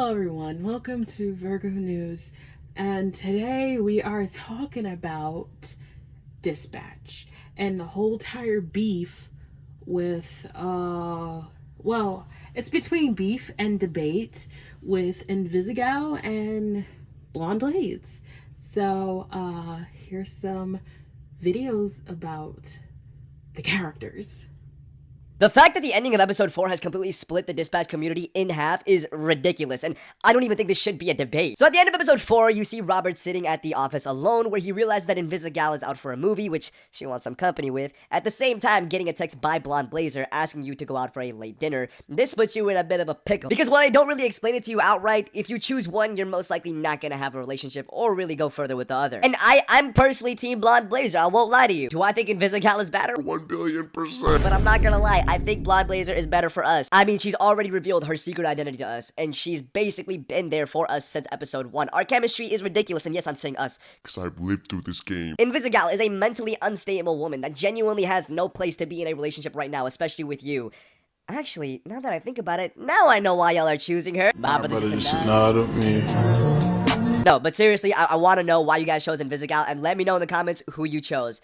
Hello everyone, welcome to Virgo News, and today we are talking about Dispatch and the whole entire beef with, well, it's between beef and debate with Invisigal and Blonde Blades. So, here's some videos about the characters. The fact that the ending of episode 4 has completely split the Dispatch community in half is ridiculous, and I don't even think this should be a debate. So at the end of episode 4, you see Robert sitting at the office alone, where he realizes that Invisigal is out for a movie, which she wants some company with, at the same time getting a text by Blonde Blazer asking you to go out for a late dinner. This puts you in a bit of a pickle, because while I don't really explain it to you outright, if you choose one, you're most likely not gonna have a relationship or really go further with the other. And I'm personally team Blonde Blazer, I won't lie to you. Do I think Invisigal is better? 1,000,000,000%. But I'm not gonna lie, I think Blonde Blazer is better for us. I mean, she's already revealed her secret identity to us, and she's basically been there for us since episode 1. Our chemistry is ridiculous, and yes, I'm saying us, Because I've lived through this game. Invisigal is a mentally unstable woman that genuinely has no place to be in a relationship right now, especially with you. Actually, now that I think about it, now I know why y'all are choosing her. No, but seriously, I want to know why you guys chose Invisigal, and let me know in the comments who you chose.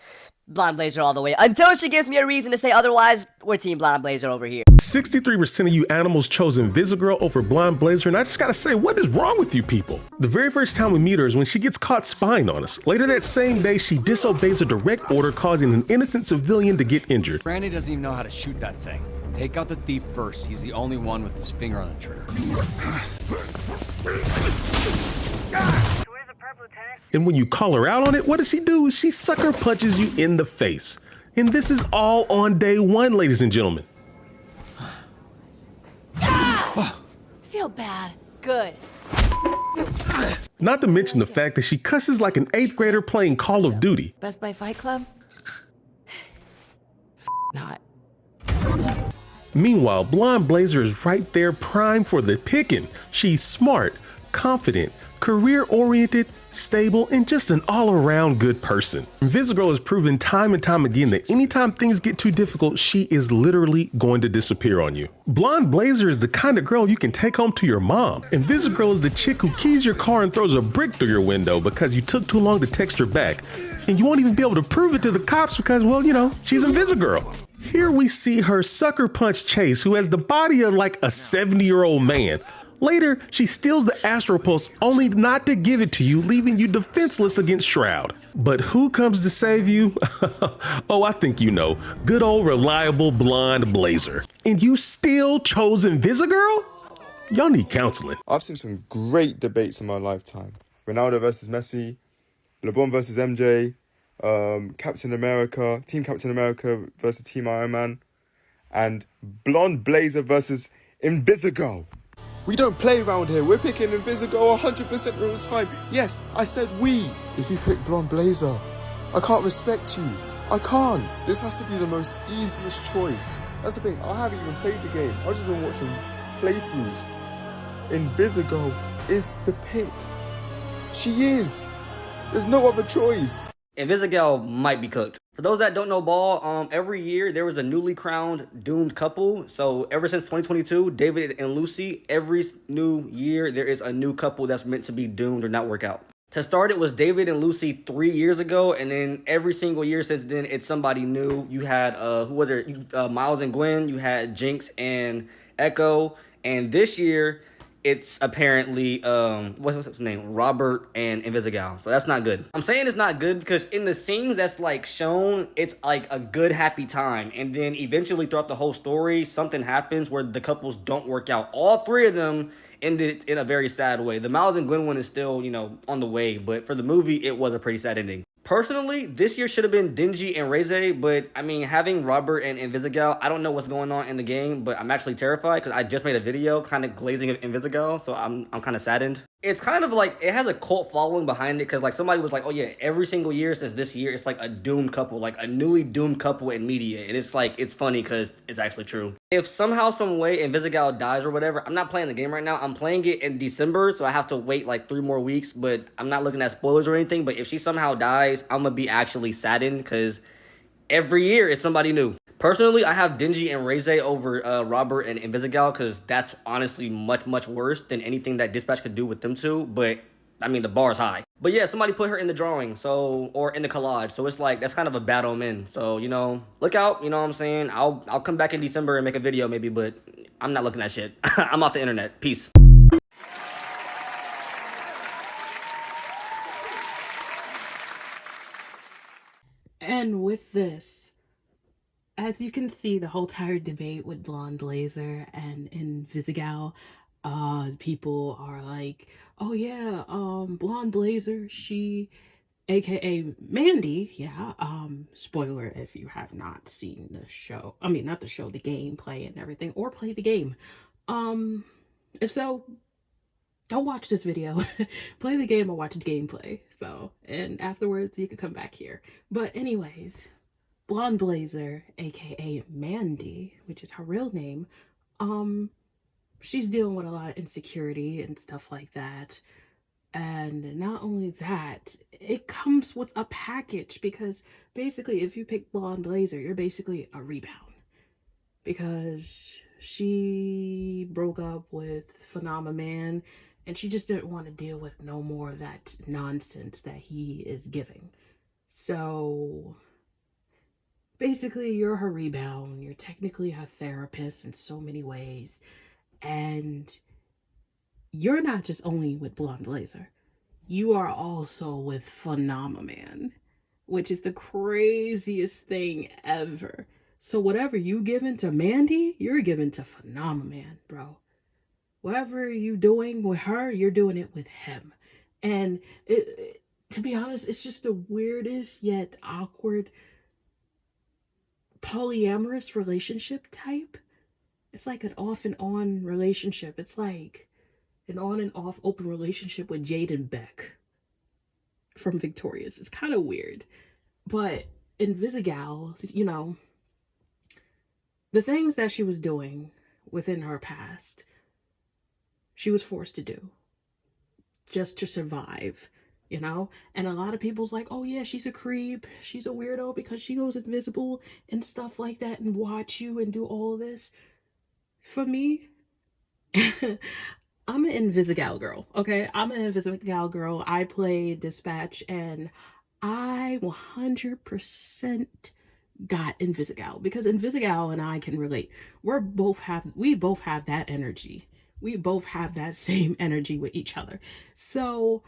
Blonde Blazer all the way. Until she gives me a reason to say otherwise, we're team Blonde Blazer over here. 63% of you animals chose Invisigirl over Blonde Blazer, and I just gotta say, what is wrong with you people? The very first time we meet her is when she gets caught spying on us. Later that same day, she disobeys a direct order, causing an innocent civilian to get injured. Brandy doesn't even know how to shoot that thing. Take out the thief first. He's the only one with his finger on the trigger. And when you call her out on it, what does she do? She sucker punches you in the face. And this is all on day 1, ladies and gentlemen. Feel bad. Good. Not to mention the fact that she cusses like an 8th grader playing Call of Duty. Best Buy Fight Club? Not. Meanwhile, Blonde Blazer is right there primed for the picking. She's smart, confident, career-oriented, stable, and just an all-around good person. Invisigal has proven time and time again that anytime things get too difficult, she is literally going to disappear on you. Blonde Blazer is the kind of girl you can take home to your mom. Invisigal is the chick who keys your car and throws a brick through your window because you took too long to text her back. And you won't even be able to prove it to the cops because, well, you know, she's Invisigal. Here we see her sucker punch Chase, who has the body of like a 70-year-old man. Later, she steals the Astro Pulse only not to give it to you, leaving you defenseless against Shroud. But who comes to save you? Oh, I think you know. Good old reliable Blonde Blazer. And you still chose Invisigirl? Y'all need counseling. I've seen some great debates in my lifetime. Ronaldo versus Messi, LeBron versus MJ, Captain America, Team Captain America versus Team Iron Man, and Blonde Blazer versus Invisigal. We don't play around here. We're picking Invisigal 100% of the time. Yes, I said we. If you pick Blonde Blazer, I can't respect you. I can't. This has to be the most easiest choice. That's the thing. I haven't even played the game. I've just been watching playthroughs. Invisigal is the pick. She is. There's no other choice. Invisigal might be cooked. For those that don't know ball, every year there was a newly crowned doomed couple. So ever since 2022, David and Lucy, every new year there is a new couple that's meant to be doomed or not work out. To start, it was David and Lucy 3 years ago, and then every single year since then, it's somebody new. You had, who was it? Miles and Gwen. You had Jinx and Echo. And this year, it's apparently, what's his name? Robert and Invisigal. So that's not good. I'm saying it's not good because in the scenes that's like shown, it's like a good, happy time. And then eventually throughout the whole story, something happens where the couples don't work out. All 3 of them ended in a very sad way. The Miles and Gwen one is still, you know, on the way. But for the movie, it was a pretty sad ending. Personally, this year should have been Denji and Reze, but I mean, having Robert and Invisigal, I don't know what's going on in the game, but I'm actually terrified because I just made a video kind of glazing Invisigal, so I'm kind of saddened. It's kind of like, it has a cult following behind it because like somebody was like, oh yeah, every single year since this year, it's like a doomed couple, like a newly doomed couple in media. And it's like, it's funny because it's actually true. If somehow, some way Invisigal dies or whatever, I'm not playing the game right now. I'm playing it in December, so I have to wait like 3 more weeks, but I'm not looking at spoilers or anything. But if she somehow dies, I'm gonna be actually saddened because every year it's somebody new. Personally, I have Denji and Reze over Robert and Invisigal because that's honestly much, much worse than anything that Dispatch could do with them two. But I mean, the bar's high. But yeah, somebody put her in the drawing, so or in the collage. So it's like that's kind of a bad omen. So look out. You know what I'm saying? I'll come back in December and make a video maybe, but I'm not looking at shit. I'm off the internet. Peace. And with this, as you can see, the whole entire debate with Blonde Laser and Invisigal, people are like, oh yeah, Blonde Blazer, she, aka Mandy, yeah, spoiler if you have not seen the show, I mean, not the show, the gameplay and everything, or play the game. If so, don't watch this video. Play the game or watch the gameplay. So, and afterwards you can come back here. But anyways, Blonde Blazer, aka Mandy, which is her real name, she's dealing with a lot of insecurity and stuff like that. And not only that, it comes with a package because basically if you pick Blonde Blazer, you're basically a rebound. Because she broke up with Phenomena Man and she just didn't want to deal with no more of that nonsense that he is giving. So basically you're her rebound, you're technically her therapist in so many ways, and you're not just only with Blonde Blazer, you are also with Phenomena Man, which is the craziest thing ever. So whatever you giving to Mandy, you're giving to Phenomena Man, bro. Whatever you doing with her, you're doing it with him. And to be honest, it's just the weirdest yet awkward polyamorous relationship type. It's like an off and on relationship. It's like an on and off open relationship with Jade and Beck from Victorious. It's kind of weird. But Invisigal, the things that she was doing within her past, she was forced to do just to survive, And a lot of people's like, oh yeah, she's a creep, she's a weirdo because she goes invisible and stuff like that and watch you and do all this. For me, I'm an Invisigal girl, okay? I'm an Invisigal girl. I play Dispatch and I 100% got Invisigal because Invisigal and I can relate. We both have that energy. We both have that same energy with each other. So,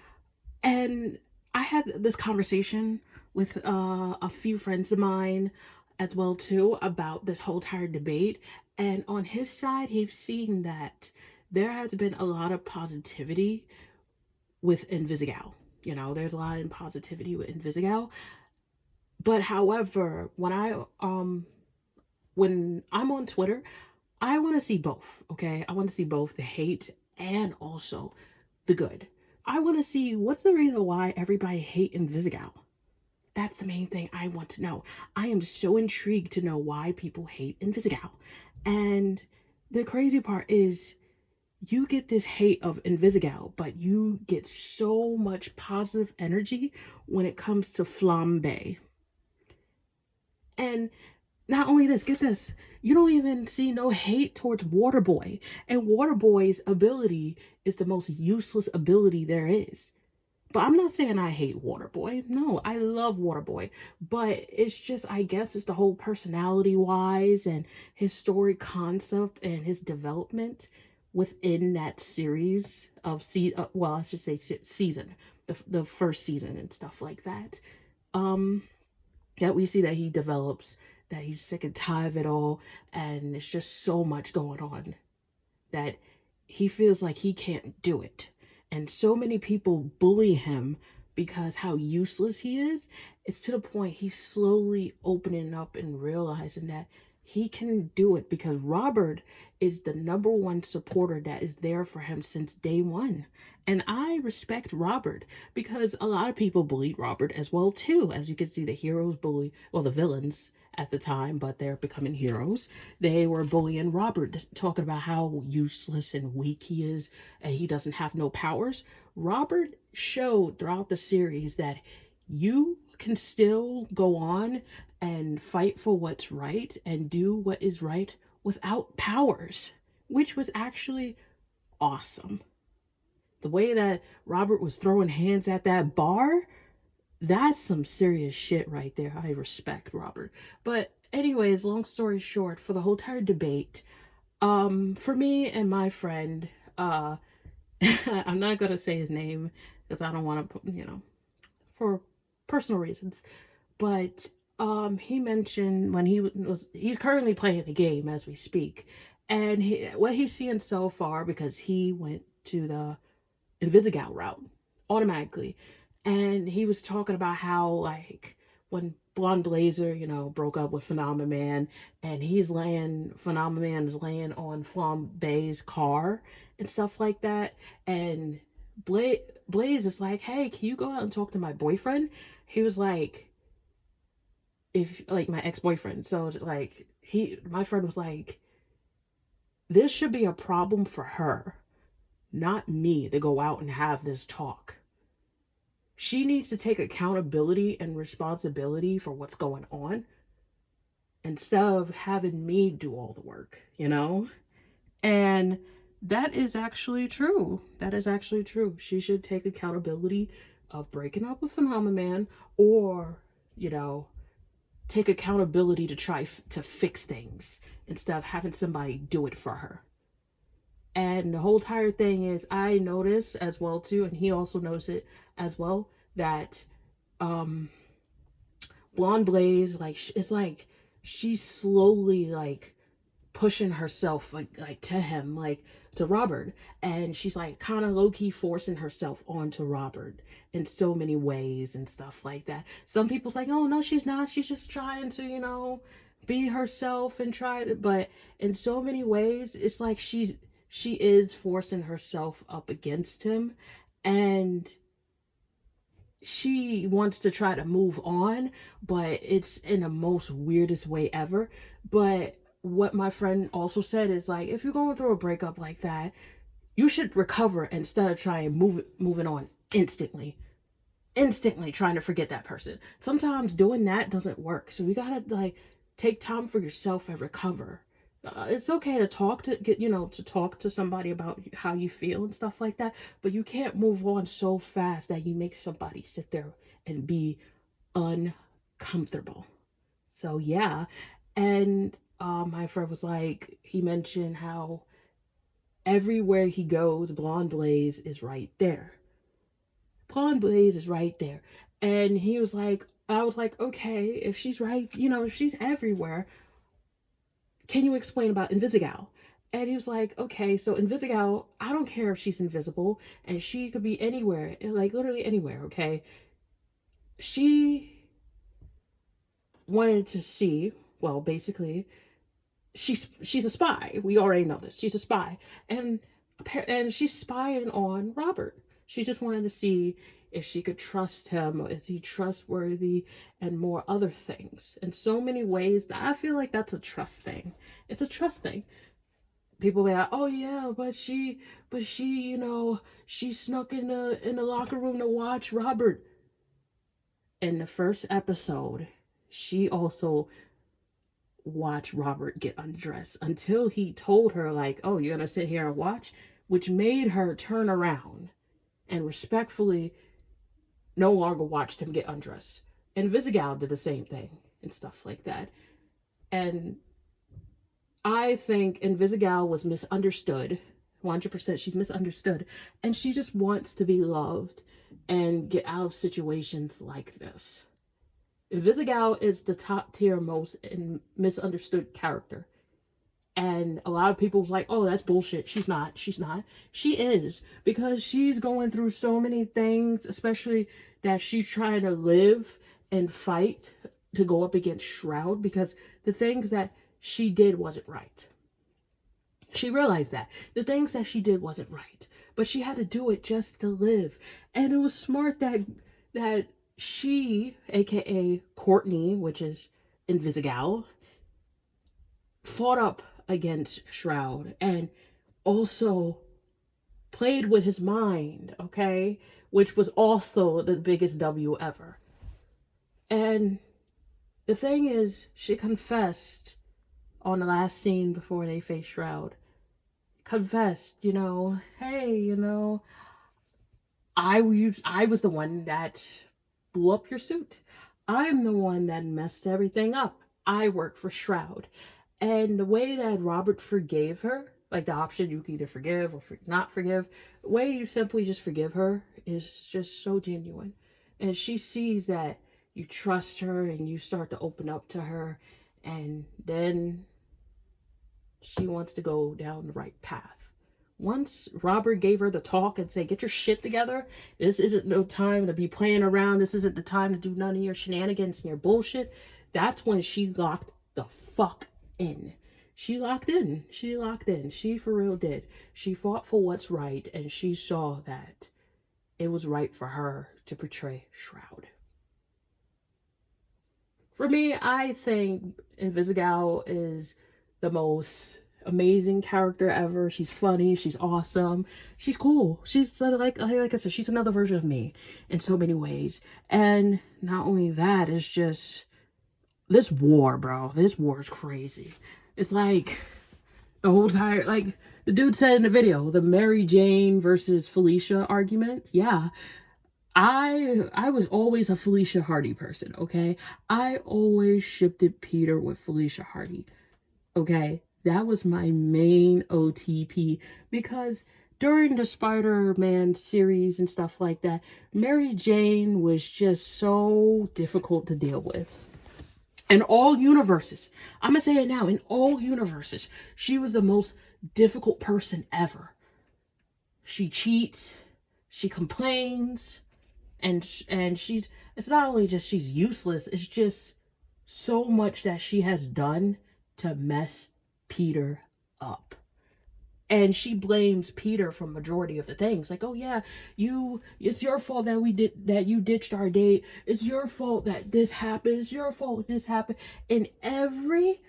and I had this conversation with a few friends of mine as well too about this whole entire debate. And on his side, he's seeing that there has been a lot of positivity with Invisigal. There's a lot of positivity with Invisigal. But however, when I'm on Twitter, I want to see both, okay? I want to see both the hate and also the good. I want to see what's the reason why everybody hate Invisigal. That's the main thing I want to know. I am so intrigued to know why people hate Invisigal. And the crazy part is you get this hate of Invisigal, but you get so much positive energy when it comes to Flambe. And not only this, get this, you don't even see no hate towards Waterboy. And Waterboy's ability is the most useless ability there is. But I'm not saying I hate Waterboy. No, I love Waterboy. But it's just, I guess it's the whole personality-wise and his story concept and his development within that series of I should say season, the first season and stuff like that. That we see that he develops, that he's sick and tired of it all, and it's just so much going on that he feels like he can't do it. And so many people bully him because how useless he is. It's to the point he's slowly opening up and realizing that he can do it because Robert is the number one supporter that is there for him since day one. And I respect Robert because a lot of people bullied Robert as well too. As you can see, the heroes bully, well, the villains at the time, but they're becoming heroes. They were bullying Robert, talking about how useless and weak he is and he doesn't have no powers. Robert showed throughout the series that you can still go on and fight for what's right and do what is right without powers, which was actually awesome. The way that Robert was throwing hands at that bar, that's some serious shit right there. I respect Robert. But anyways, long story short, for the whole entire debate, for me and my friend, I'm not gonna say his name because I don't want to, for personal reasons. But he mentioned when he's currently playing the game as we speak, and what he's seeing so far, because he went to the Invisigal route automatically, and he was talking about how, like, when Blonde Blazer, broke up with Phenomena Man, and Phenomena Man is laying on Flambe's car and stuff like that, and Blaze is like, hey, can you go out and talk to my boyfriend? He was like, if, like, my ex-boyfriend. So, like, my friend was like, this should be a problem for her, not me, to go out and have this talk. She needs to take accountability and responsibility for what's going on instead of having me do all the work, And that is actually true. That is actually true. She should take accountability of breaking up with Phenomena Man, or, take accountability to try to fix things instead of having somebody do it for her. And the whole entire thing is, I notice as well too, and he also knows it as well, that Blonde Blaze, like, it's like she's slowly, like, pushing herself, like to him, like to Robert, and she's like kind of low-key forcing herself onto Robert in so many ways and stuff like that. Some people's like, oh no, she's not, she's just trying to, be herself and try to, but in so many ways it's like she is forcing herself up against him, and she wants to try to move on, but it's in the most weirdest way ever. But what my friend also said is, like, if you're going through a breakup like that, you should recover instead of trying moving on instantly trying to forget that person. Sometimes doing that doesn't work, so you gotta, like, take time for yourself and recover. It's okay to talk to somebody about how you feel and stuff like that, but you can't move on so fast that you make somebody sit there and be uncomfortable. So yeah. And my friend was like, he mentioned how everywhere he goes, Blonde Blaze is right there. Blonde Blaze is right there. And he was like, I was like, okay, if she's right, if she's everywhere, can you explain about Invisigal? And he was like, okay, so Invisigal, I don't care if she's invisible, and she could be anywhere, like literally anywhere, okay? She wanted to see, well, basically, she's a spy. We already know this. She's a spy, and she's spying on Robert. She just wanted to see if she could trust him, is he trustworthy, and more other things. In so many ways, that I feel like that's a trust thing. It's a trust thing. People be like, oh yeah, but she, she snuck in the locker room to watch Robert. In the first episode, she also watch Robert get undressed until he told her, like, oh, you're gonna sit here and watch, which made her turn around and respectfully no longer watched him get undressed. And Visigal did the same thing and stuff like that. And I think Invisigal was misunderstood. 100% she's misunderstood, and she just wants to be loved and get out of situations like this. Invisigal is the top tier most misunderstood character. And a lot of people's like, oh, that's bullshit. She's not. She is. Because she's going through so many things, especially that she's trying to live and fight to go up against Shroud, because the things that she did wasn't right. She realized that. The things that she did wasn't right. But she had to do it just to live. And it was smart that she, aka Courtney, which is Invisigal, fought up against Shroud and also played with his mind, okay? Which was also the biggest W ever. And the thing is, she confessed on the last scene before they faced Shroud. Confessed, hey, I was the one that blew up your suit. I'm the one that messed everything up. I work for Shroud. And the way that Robert forgave her, like the option you can either forgive or not forgive, the way you simply just forgive her is just so genuine. And she sees that you trust her and you start to open up to her, and then she wants to go down the right path. Once Robert gave her the talk and say, get your shit together, this isn't no time to be playing around, this isn't the time to do none of your shenanigans and your bullshit, that's when she locked the fuck in. She locked in. She for real did. She fought for what's right, and she saw that it was right for her to portray Shroud. For me, I think Invisigal is the most amazing character ever. She's funny, she's awesome, she's cool. She's like I said, she's another version of me in so many ways. And not only that, it's just this war, bro. This war is crazy. It's like the whole time, like the dude said in the video, the Mary Jane versus Felicia argument. Yeah, I was always a Felicia Hardy person, okay? I always shipped Peter with Felicia Hardy, okay? That was my main OTP, because during the Spider-Man series and stuff like that, Mary Jane was just so difficult to deal with. In all universes, I'm gonna say it now, in all universes, she was the most difficult person ever. She cheats, she complains, and she's, it's not only just she's useless, it's just so much that she has done to mess Peter up. And she blames Peter for majority of the things. Like, oh yeah, it's your fault that you ditched our date. It's your fault that this happened. It's your fault this happened. In every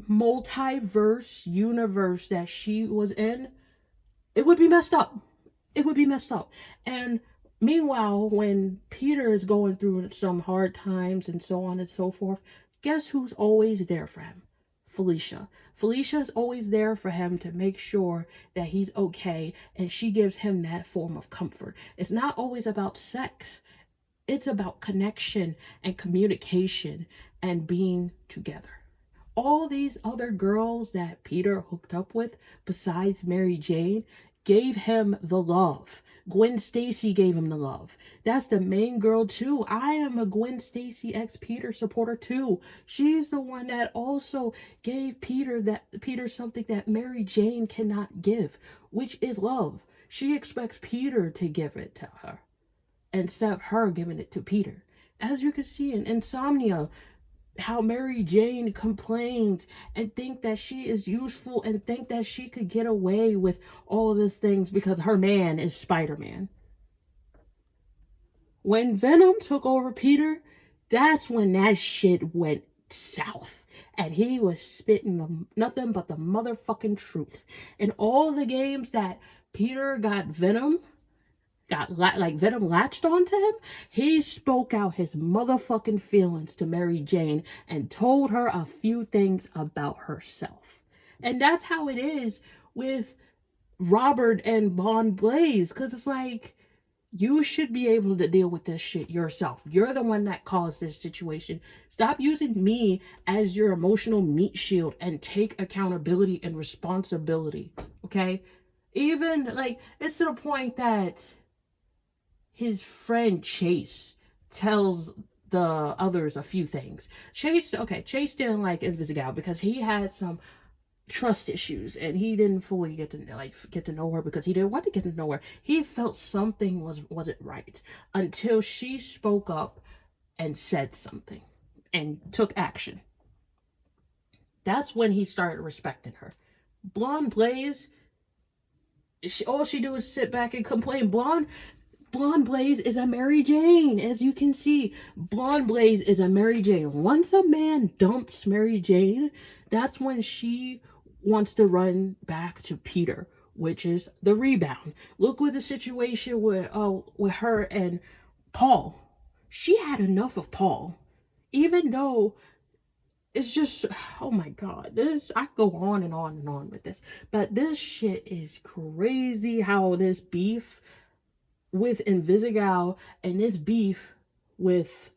multiverse universe that she was in, it would be messed up. It would be messed up. And meanwhile, when Peter is going through some hard times and so on and so forth, guess who's always there for him? Felicia. Felicia is always there for him to make sure that he's okay, and she gives him that form of comfort. It's not always about sex. It's about connection and communication and being together. All these other girls that Peter hooked up with, besides Mary Jane, gave him the love. Gwen Stacy gave him the love. That's the main girl too. I am a Gwen Stacy ex Peter supporter too. She's the one that also gave Peter something that Mary Jane cannot give, which is love. She expects Peter to give it to her instead of her giving it to Peter. As you can see in Insomnia, how Mary Jane complains and think that she is useful and think that she could get away with all these things because her man is Spider-Man. When Venom took over Peter, that's when that shit went south. And he was spitting nothing but the motherfucking truth. In all the games that Peter got Venom latched onto him, he spoke out his motherfucking feelings to Mary Jane and told her a few things about herself. And that's how it is with Robert and Bond Blaze, because it's like, you should be able to deal with this shit yourself. You're the one that caused this situation. Stop using me as your emotional meat shield and take accountability and responsibility, okay? Even, like, it's to the point that his friend Chase tells the others a few things. Chase didn't like Invisigal because he had some trust issues and he didn't fully get to know her because he didn't want to get to know her. He felt something wasn't right until she spoke up and said something and took action. That's when he started respecting her. Blonde Blaze, all she do is sit back and complain. Blonde Blaze is a Mary Jane, as you can see. Blonde Blaze is a Mary Jane. Once a man dumps Mary Jane, that's when she wants to run back to Peter, which is the rebound. Look with the situation with her and Paul. She had enough of Paul. even though it's just, oh my god, this, I could go on and on and on with this, but this shit is crazy how this beef with Invisigal and this beef with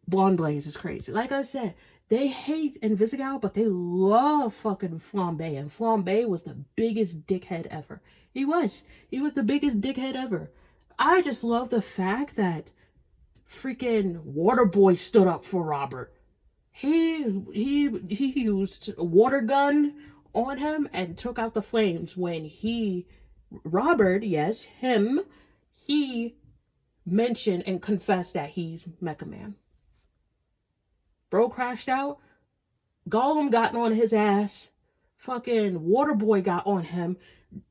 Blonde Blaze is crazy. Like I said, they hate Invisigal, but they love fucking Flambe, and Flambe was the biggest dickhead ever. He was the biggest dickhead ever. I just love the fact that freaking Waterboy stood up for Robert. He used a water gun on him and took out the flames when Robert, yes, him, he mentioned and confessed that he's Mecha Man. Bro crashed out. Gollum got on his ass. Fucking Waterboy got on him.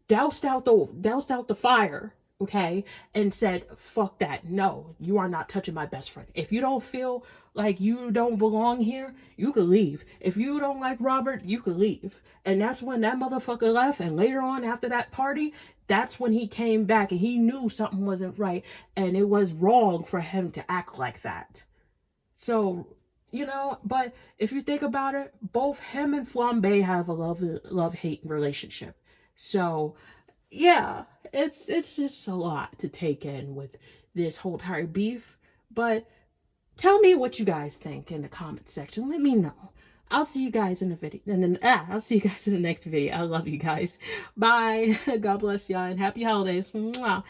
Doused out the fire, okay, and said, "Fuck that! No, you are not touching my best friend. If you don't feel like you don't belong here, you could leave. If you don't like Robert, you could leave." And that's when that motherfucker left. And later on, after that party, that's when he came back and he knew something wasn't right and it was wrong for him to act like that. So, but if you think about it, both him and Flambe have a love-hate relationship. So, yeah, it's just a lot to take in with this whole entire beef. But tell me what you guys think in the comment section. Let me know. I'll see you guys in the video. And then I'll see you guys in the next video. I love you guys. Bye. God bless y'all and happy holidays. Mwah.